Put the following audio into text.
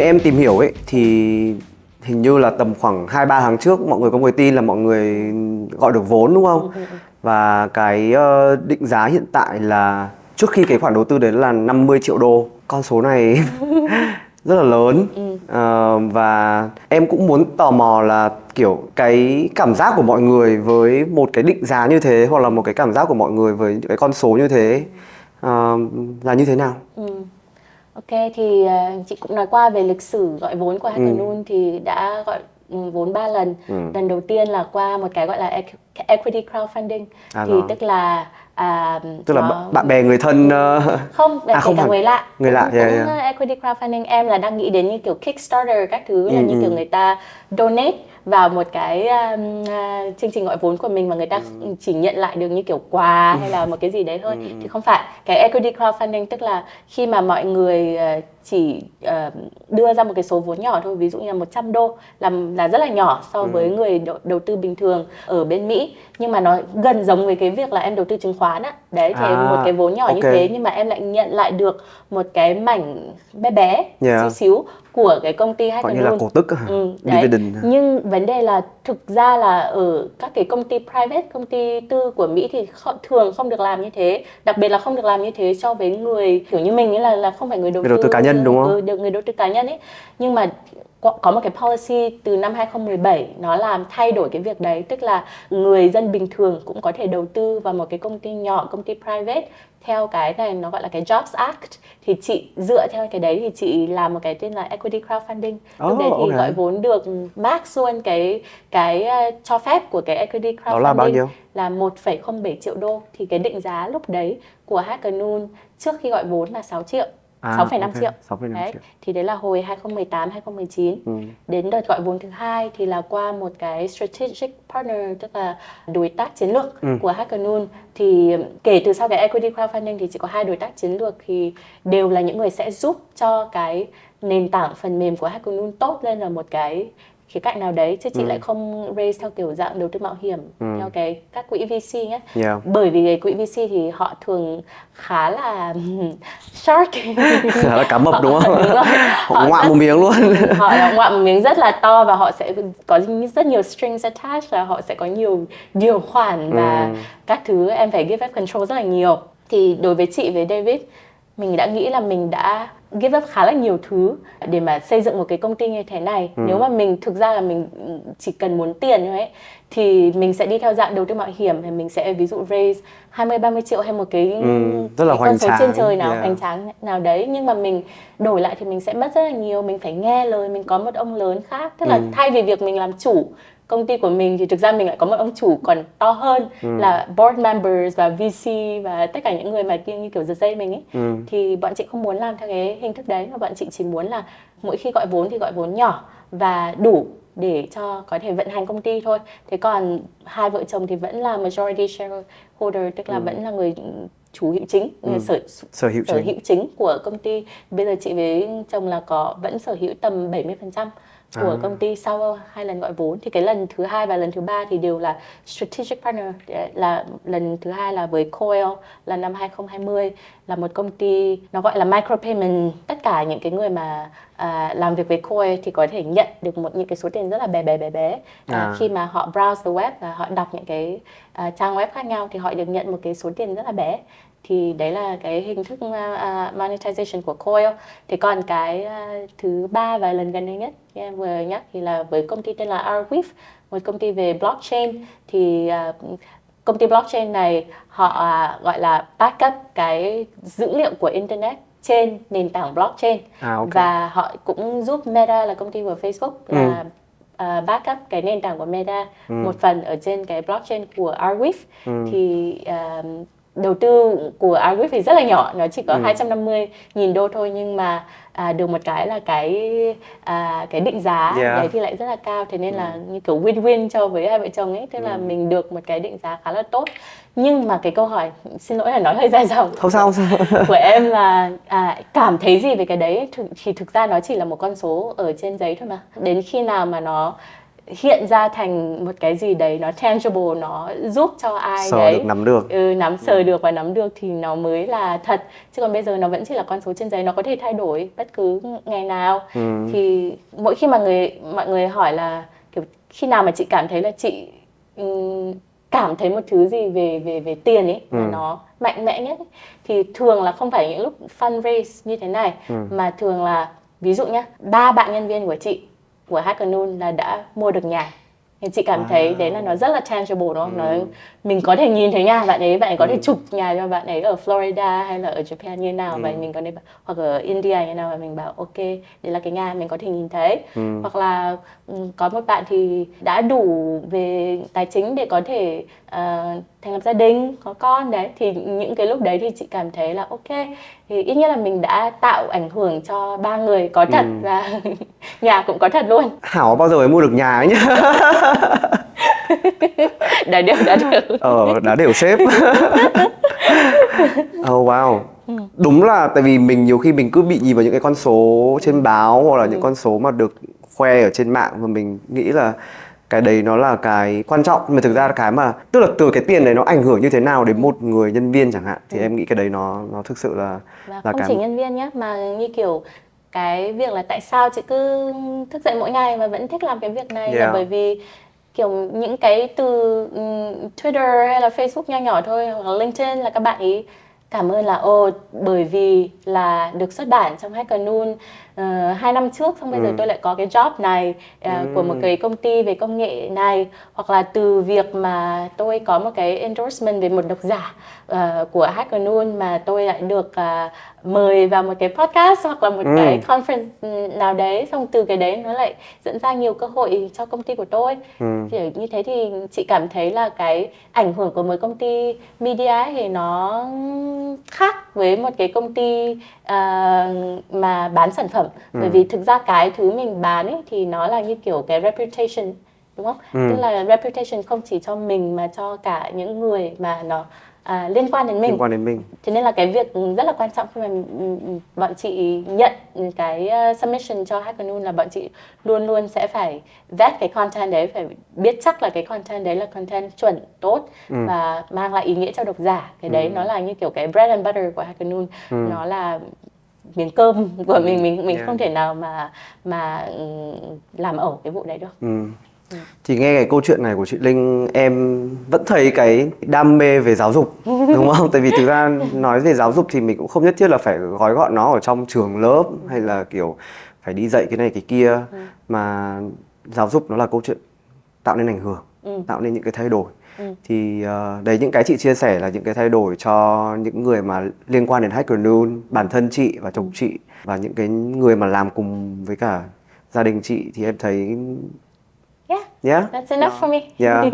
Em tìm hiểu ấy thì hình như là tầm khoảng 2-3 tháng trước mọi người có một cái tin là mọi người gọi được vốn đúng không? Và cái định giá hiện tại là trước khi cái khoản đầu tư đấy là 50 triệu đô. Con số này rất là lớn. Và em cũng muốn tò mò là kiểu cái cảm giác của mọi người với một cái định giá như thế, hoặc là một cái cảm giác của mọi người với những cái con số như thế là như thế nào? Ok, thì chị cũng nói qua về lịch sử gọi vốn của Hackernoon thì đã gọi vốn 3 lần. Lần đầu tiên là qua một cái gọi là equity crowdfunding, thì Rồi. tức là Tức là bạn bè người thân không, kể không cả hẳn người lạ người lạ. cũng equity crowdfunding. Em là đang nghĩ đến như kiểu Kickstarter các thứ, là như kiểu người ta donate vào một cái chương trình gọi vốn của mình mà người ta chỉ nhận lại được như kiểu quà hay là một cái gì đấy thôi. Thì không phải, cái equity crowdfunding tức là khi mà mọi người chỉ đưa ra một cái số vốn nhỏ thôi, ví dụ như là 100 đô là rất là nhỏ so với người đầu tư bình thường ở bên Mỹ, nhưng mà nó gần giống với cái việc là em đầu tư chứng khoán á. Đấy, thì một cái vốn nhỏ như thế nhưng mà em lại nhận lại được một cái mảnh bé bé xíu xíu của cái công ty Hackernoon. Gọi như là cổ tức dividend. Nhưng vấn đề là thực ra là ở các cái công ty private, công ty tư của Mỹ thì thường không được làm như thế, đặc biệt là không được làm như thế cho với người kiểu như mình ấy, là không phải người đầu tư cá nhân đúng không? Người đầu tư cá nhân ấy. Nhưng mà có một cái policy từ năm 2017 nó làm thay đổi cái việc đấy, tức là người dân bình thường cũng có thể đầu tư vào một cái công ty nhỏ, công ty private theo cái này nó gọi là cái Jobs Act. Thì chị dựa theo cái đấy thì chị làm một cái tên là equity crowdfunding. Lúc đấy thì gọi vốn được max luôn cái cho phép của cái equity crowdfunding. Đó là bao nhiêu? Là 1,07 triệu đô. Thì cái định giá lúc đấy của Hackernoon trước khi gọi vốn là 6 triệu. 6,5 triệu. 6,5 triệu. Thì đấy là hồi 2018, 2019. Đến đợt gọi vốn thứ hai thì là qua một cái strategic partner, tức là đối tác chiến lược của Hackernoon. Thì kể từ sau cái equity crowdfunding thì chỉ có 2 đối tác chiến lược, thì đều là những người sẽ giúp cho cái nền tảng phần mềm của Hackernoon tốt lên ở một cái khía cạnh nào đấy, chứ chị lại không raise theo kiểu dạng đầu tư mạo hiểm theo các quỹ VC nhé. Bởi vì cái quỹ VC thì họ thường khá là shark, khá là cá mập đúng không? Đúng rồi. Họ ngoạm một miếng luôn. Họ ngoạm một miếng rất là to, và họ sẽ có rất nhiều strings attached, là họ sẽ có nhiều điều khoản và các thứ em phải give up control rất là nhiều. Thì đối với chị, với David, mình đã nghĩ là mình đã give up khá là nhiều thứ để mà xây dựng một cái công ty như thế này. Nếu mà mình thực ra là mình chỉ cần muốn tiền thôi ấy, thì mình sẽ đi theo dạng đầu tư mạo hiểm, thì mình sẽ ví dụ raise 20-30 triệu hay một cái con số trên trời nào hoành tráng nào đấy, nhưng mà mình đổi lại thì mình sẽ mất rất là nhiều. Mình phải nghe lời, mình có một ông lớn khác, tức là thay vì việc mình làm chủ công ty của mình thì thực ra mình lại có một ông chủ còn to hơn là board members và VC và tất cả những người mà như kiểu giật dây mình ấy. Thì bọn chị không muốn làm theo cái hình thức đấy, mà bọn chị chỉ muốn là mỗi khi gọi vốn thì gọi vốn nhỏ và đủ để cho có thể vận hành công ty thôi. Thế còn hai vợ chồng thì vẫn là majority shareholder, tức là vẫn là người chủ hữu chính, sở hữu chính của công ty. Bây giờ chị với chồng là vẫn sở hữu tầm 70% của công ty sau 2 lần gọi vốn. Thì cái lần thứ 2 và lần thứ 3 thì đều là strategic partner. Là lần thứ 2 là với Coil, là năm 2020, là một công ty nó gọi là micropayment. Tất cả những cái người mà làm việc với Coil thì có thể nhận được những cái số tiền rất là bé. Khi mà họ browse the web và họ đọc những cái trang web khác nhau thì họ được nhận một cái số tiền rất là bé. Thì đấy là cái hình thức monetization của Coil. Thì còn cái thứ 3 và lần gần đây nhất em vừa nhắc thì là với công ty tên là Arweave, một công ty về blockchain. Thì công ty blockchain này họ gọi là backup cái dữ liệu của internet trên nền tảng blockchain. Và họ cũng giúp Meta, là công ty của Facebook, là backup cái nền tảng của Meta một phần ở trên cái blockchain của Arweave. Thì đầu tư của Arweave thì rất là nhỏ, nó chỉ có 250.000 đô thôi, nhưng mà được một cái là cái định giá đấy thì lại rất là cao. Thế nên là như kiểu win-win cho với hai vợ chồng ấy, tức là mình được một cái định giá khá là tốt. Nhưng mà cái câu hỏi, xin lỗi là nói hơi dài dòng, không sao. của em là cảm thấy gì về cái đấy, thì thực ra nó chỉ là một con số ở trên giấy thôi mà. Đến khi nào mà nó hiện ra thành một cái gì đấy nó tangible, nó giúp cho ai Sờ đấy được, nắm được. sờ được và nắm được thì nó mới là thật. Chứ còn bây giờ nó vẫn chỉ là con số trên giấy, nó có thể thay đổi bất cứ ngày nào. Thì mỗi khi mà mọi người hỏi là kiểu khi nào mà chị cảm thấy là chị cảm thấy một thứ gì về tiền ấy mà nó mạnh mẽ nhất ấy, thì thường là không phải những lúc fundraise như thế này, mà thường là ví dụ nhá, 3 bạn nhân viên của chị của Hackanoon là đã mua được nhà. Thì chị cảm thấy đấy là nó rất là tangible, đúng không? Nó, mình có thể nhìn thấy nhà bạn ấy có thể chụp nhà cho bạn ấy ở Florida hay là ở Japan như nào, và mình có thể, hoặc ở India như nào, và mình bảo ok, đây là cái nhà mình có thể nhìn thấy. Hoặc là có một bạn thì đã đủ về tài chính để có thể thành lập gia đình, có con đấy, thì những cái lúc đấy thì chị cảm thấy là ok, thì ít nhất là mình đã tạo ảnh hưởng cho 3 người có thật và nhà cũng có thật luôn. Hảo bao giờ mới mua được nhà ấy nhá. Đã được. Đã đều sếp. Oh wow. Đúng là tại vì mình nhiều khi mình cứ bị nhìn vào những cái con số trên báo hoặc là những con số mà được khoe ở trên mạng, và mình nghĩ là cái đấy nó là cái quan trọng, mà thực ra là cái mà tức là từ cái tiền đấy nó ảnh hưởng như thế nào đến một người nhân viên chẳng hạn, thì em nghĩ cái đấy nó thực sự là Và không chỉ nhân viên nhé, mà như kiểu cái việc là tại sao chị cứ thức dậy mỗi ngày và vẫn thích làm cái việc này là bởi vì kiểu những cái từ Twitter hay là Facebook nho nhỏ thôi, hoặc là LinkedIn là các bạn ý cảm ơn là bởi vì là được xuất bản trong Hackanoon 2 năm trước, xong bây giờ tôi lại có cái job này của một cái công ty về công nghệ này, hoặc là từ việc mà tôi có một cái endorsement về một độc giả của Hackanoon mà tôi lại được mời vào một cái podcast hoặc là một cái conference nào đấy, xong từ cái đấy nó lại dẫn ra nhiều cơ hội cho công ty của tôi. Kiểu như thế thì chị cảm thấy là cái ảnh hưởng của một công ty media ấy thì nó khác với một cái công ty mà bán sản phẩm. Bởi vì thực ra cái thứ mình bán ấy thì nó là như kiểu cái reputation, đúng không? Tức là reputation không chỉ cho mình mà cho cả những người mà nó liên quan đến mình. Thế nên là cái việc rất là quan trọng khi mà bọn chị nhận cái submission cho Hackanoon là bọn chị luôn luôn sẽ phải vet cái content đấy, phải biết chắc là cái content đấy là content chuẩn, tốt và mang lại ý nghĩa cho độc giả. Cái đấy nó là như kiểu cái bread and butter của Hackanoon, nó là miếng cơm của mình không thể nào mà làm ẩu cái vụ đấy được. Thì nghe cái câu chuyện này của chị Linh, em vẫn thấy cái đam mê về giáo dục, đúng không? Tại vì thực ra nói về giáo dục thì mình cũng không nhất thiết là phải gói gọn nó ở trong trường lớp hay là kiểu phải đi dạy cái này cái kia, mà giáo dục nó là câu chuyện tạo nên ảnh hưởng, tạo nên những cái thay đổi. Thì đấy, những cái chị chia sẻ là những cái thay đổi cho những người mà liên quan đến Hackanoon, bản thân chị và chồng chị và những cái người mà làm cùng với cả gia đình chị, thì em thấy Yeah, that's enough for me. Yeah.